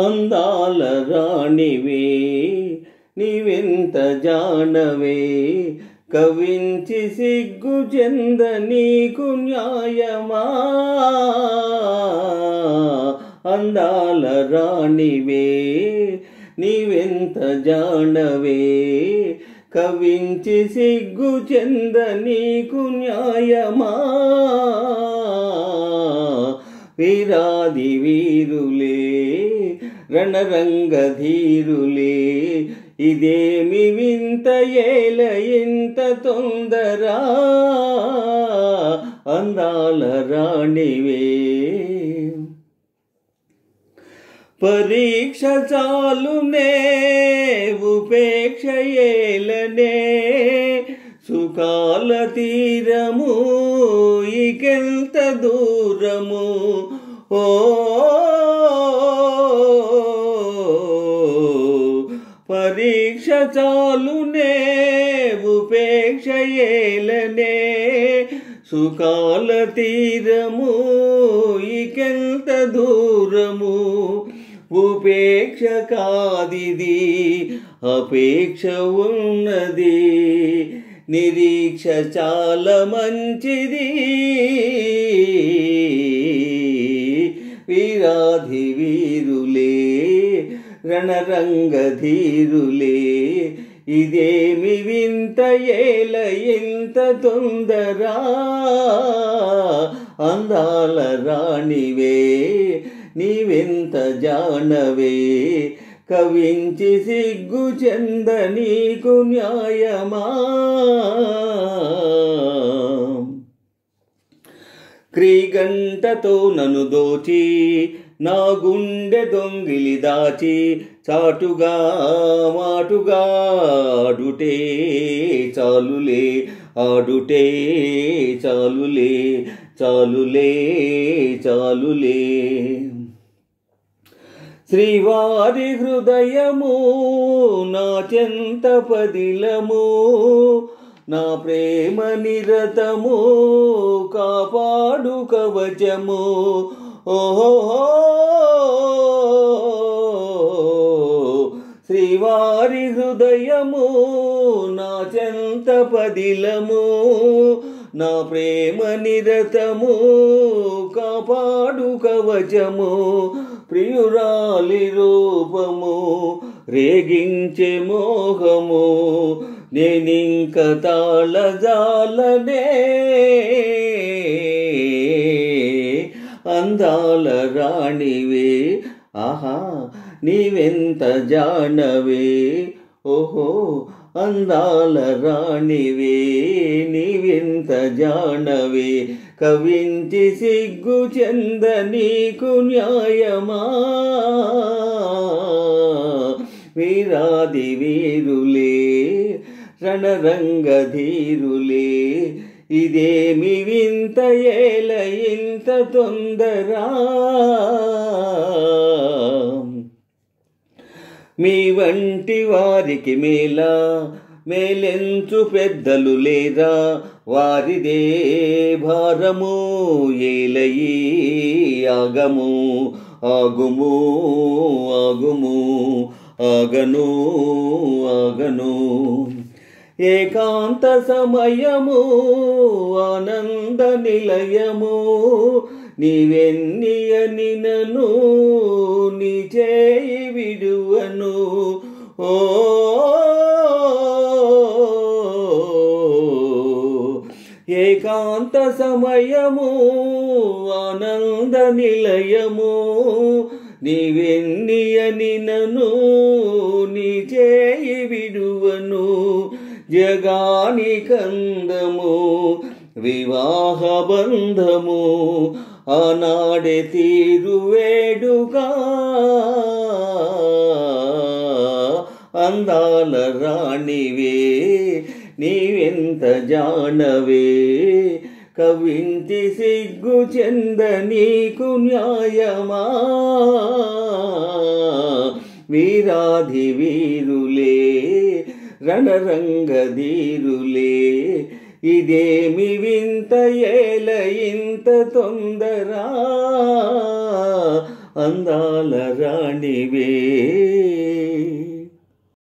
అందాల రాణివే నీవెంత జానవే, కవించి సిగ్గు చెంద నీకు న్యాయమా. అందాల రాణివే నీవెంత జానవే, కవించి సిగ్గు చెంద నీకు న్యాయమా. వీరాది వీరులే రణరంగధీరులే, ఇదేమి వింత ఏల ఇంత తొందరా. అందాల రాణివే పరీక్ష చాలునే ఉపేక్ష ఏలనే, సుఖాల తీరము ఇకెంత దూరము. ఓ పరీక్ష చాలునే ఉపేక్ష ఏలనే, సుఖాల తీరము ఇకెంత దూరము. ఉపేక్ష కాదిది అపేక్ష ఉన్నది, నిరీక్ష చాలా మంచిది. వీరాధి వీరులే రణరంగధీరులే, ఇదేమి వింత ఏల ఇంత తొందరా. అందాల రాణివే నీవెంత జానవే, కవించి సిగ్గు చెంద నీకు న్యాయమా. క్రీగంటతో నన్ను దోచి నా గుండె దొంగిలి దాచి, చాటుగా మాటుగా ఆడుటే చాలులే, ఆడుటే చాలులే, చాలులే చాలులే. శ్రీవారి హృదయము నా చెంత పదిలము, నా ప్రేమ నిరతము కాపాడు కవచము. ఓహో శ్రీవారి హృదయము నా చెంత పదిలము, నా ప్రేమ నిరతము కాపాడు కవచము. ప్రియురాలి రూపము రేగించే మోహము, నేనింక తాళజాలనే. అందాల రాణివే ఆహా నీవెంత జానవే. ఓహో అందాల రాణివే నీవెంత జానవే, కవించి సిగ్గు చెంద నీకు న్యాయమా. వీరాది వీరులే రణరంగధీరులే, ఇదేమి వింత ఏల ఇంత తొందరా. మీ వంటి వారికి మేలా మేలెంచు పెద్దలు లేరా, వారిదే భారము ఏలయి ఆగము. ఆగుము ఆగుము ఆగను ఆగను. ఏకాంత సమయము ఆనంద నిలయము, నీవెన్నియని నన్ను నీ చేయి విడువను. ఓ ఏకాంత సమయము ఆనంద నిలయము, నీవెన్నియని నన్ను నీ చేయి విడువను. జగానికందము వివాహ బంధము, ఆనాడే తీరు వేడుగా. అందాల రాణివే నీవెంత జానవే, కవించి సిగ్గు చెంద నీకు న్యాయమా. వీరాధి వీరులే రణరంగధీరులే, ఇదేమి వింత ఏల ఇంత తొందరా. అందాల రాణివే.